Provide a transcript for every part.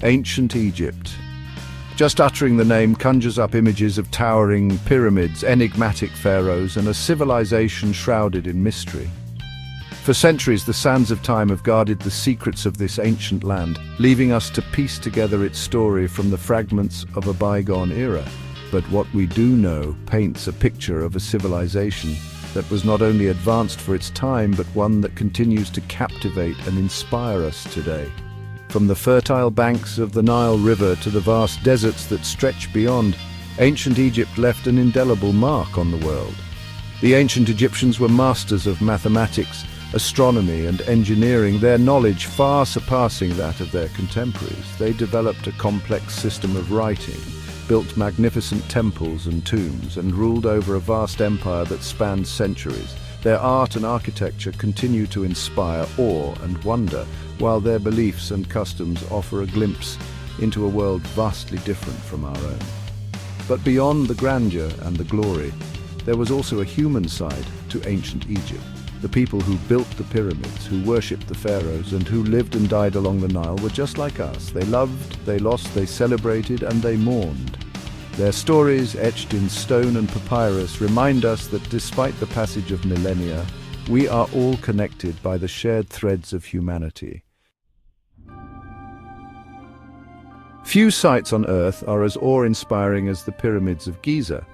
Ancient Egypt. Just uttering the name conjures up images of towering pyramids, enigmatic pharaohs, and a civilization shrouded in mystery. For centuries, the sands of time have guarded the secrets of this ancient land, leaving us to piece together its story from the fragments of a bygone era. But what we do know paints a picture of a civilization that was not only advanced for its time, but one that continues to captivate and inspire us today. From the fertile banks of the Nile River to the vast deserts that stretch beyond, ancient Egypt left an indelible mark on the world. The ancient Egyptians were masters of mathematics, astronomy, and engineering, their knowledge far surpassing that of their contemporaries. They developed a complex system of writing, built magnificent temples and tombs, and ruled over a vast empire that spanned centuries. Their art and architecture continue to inspire awe and wonder, while their beliefs and customs offer a glimpse into a world vastly different from our own. But beyond the grandeur and the glory, there was also a human side to ancient Egypt. The people who built the pyramids, who worshipped the pharaohs, and who lived and died along the Nile were just like us. They loved, they lost, they celebrated, and they mourned. Their stories, etched in stone and papyrus, remind us that despite the passage of millennia, we are all connected by the shared threads of humanity. Few sights on Earth are as awe-inspiring as the pyramids of Giza.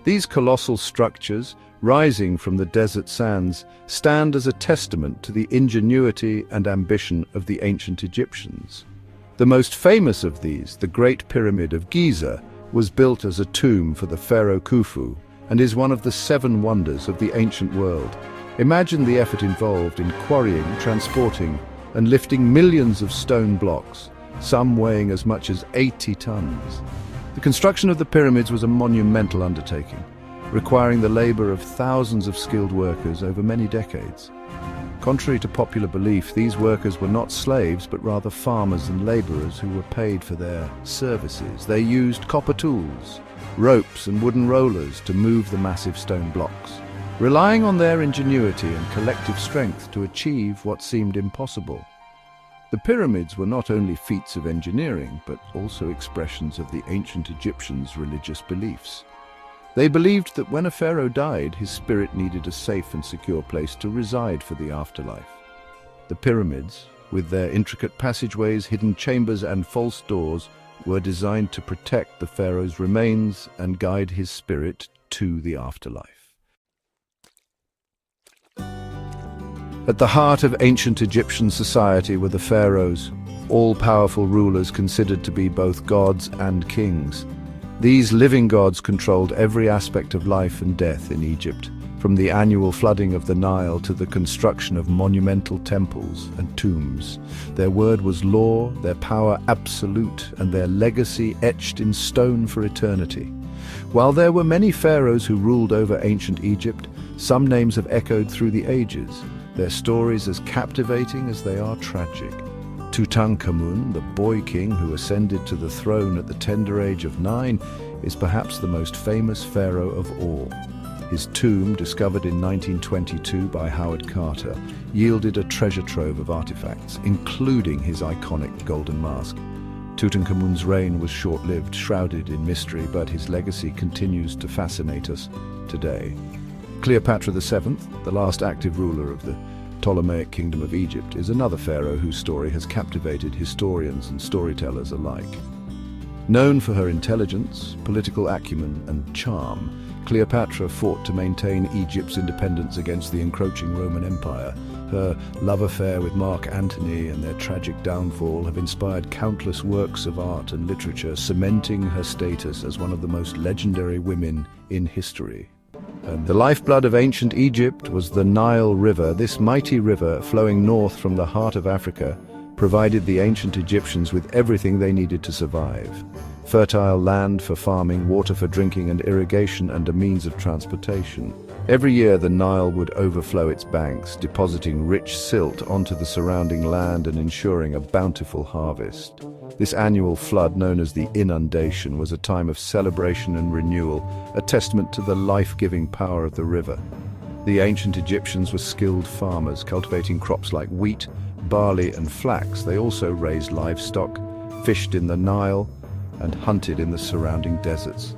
These colossal structures, rising from the desert sands, stand as a testament to the ingenuity and ambition of the ancient Egyptians. The most famous of these, the Great Pyramid of Giza, was built as a tomb for the pharaoh Khufu and is one of the 7 wonders of the ancient world. Imagine the effort involved in quarrying, transporting, and lifting millions of stone blocks, some weighing as much as 80 tons. The construction of the pyramids was a monumental undertaking, requiring the labor of thousands of skilled workers over many decades. Contrary to popular belief, these workers were not slaves, but rather farmers and laborers who were paid for their services. They used copper tools, ropes, and wooden rollers to move the massive stone blocks, relying on their ingenuity and collective strength to achieve what seemed impossible. The pyramids were not only feats of engineering, but also expressions of the ancient Egyptians' religious beliefs. They believed that when a pharaoh died, his spirit needed a safe and secure place to reside for the afterlife. The pyramids, with their intricate passageways, hidden chambers, and false doors, were designed to protect the pharaoh's remains and guide his spirit to the afterlife. At the heart of ancient Egyptian society were the pharaohs, all-powerful rulers considered to be both gods and kings. These living gods controlled every aspect of life and death in Egypt, from the annual flooding of the Nile to the construction of monumental temples and tombs. Their word was law, their power absolute, and their legacy etched in stone for eternity. While there were many pharaohs who ruled over ancient Egypt, some names have echoed through the ages, their stories as captivating as they are tragic. Tutankhamun, the boy king who ascended to the throne at the tender age of 9, is perhaps the most famous pharaoh of all. His tomb, discovered in 1922 by Howard Carter, yielded a treasure trove of artifacts, including his iconic golden mask. Tutankhamun's reign was short-lived, shrouded in mystery, but his legacy continues to fascinate us today. Cleopatra VII, the last active ruler of the Ptolemaic Kingdom of Egypt, is another pharaoh whose story has captivated historians and storytellers alike. Known for her intelligence, political acumen, and charm, Cleopatra fought to maintain Egypt's independence against the encroaching Roman Empire. Her love affair with Mark Antony and their tragic downfall have inspired countless works of art and literature, cementing her status as one of the most legendary women in history. And the lifeblood of ancient Egypt was the Nile River. This mighty river, flowing north from the heart of Africa, provided the ancient Egyptians with everything they needed to survive. Fertile land for farming, water for drinking and irrigation, and a means of transportation. Every year the Nile would overflow its banks, depositing rich silt onto the surrounding land and ensuring a bountiful harvest. This annual flood, known as the inundation, was a time of celebration and renewal, a testament to the life-giving power of the river. The ancient Egyptians were skilled farmers, cultivating crops like wheat, barley, and flax. They also raised livestock, fished in the Nile, and hunted in the surrounding deserts.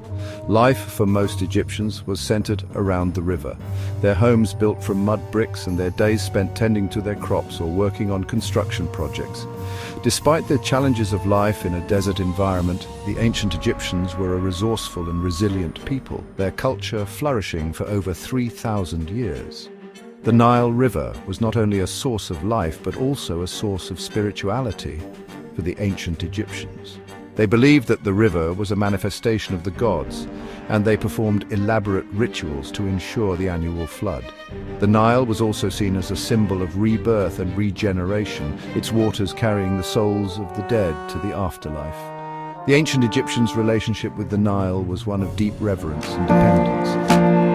Life for most Egyptians was centered around the river, their homes built from mud bricks and their days spent tending to their crops or working on construction projects. Despite the challenges of life in a desert environment, the ancient Egyptians were a resourceful and resilient people, their culture flourishing for over 3,000 years. The Nile River was not only a source of life but also a source of spirituality for the ancient Egyptians. They believed that the river was a manifestation of the gods, and they performed elaborate rituals to ensure the annual flood. The Nile was also seen as a symbol of rebirth and regeneration, its waters carrying the souls of the dead to the afterlife. The ancient Egyptians' relationship with the Nile was one of deep reverence and dependence.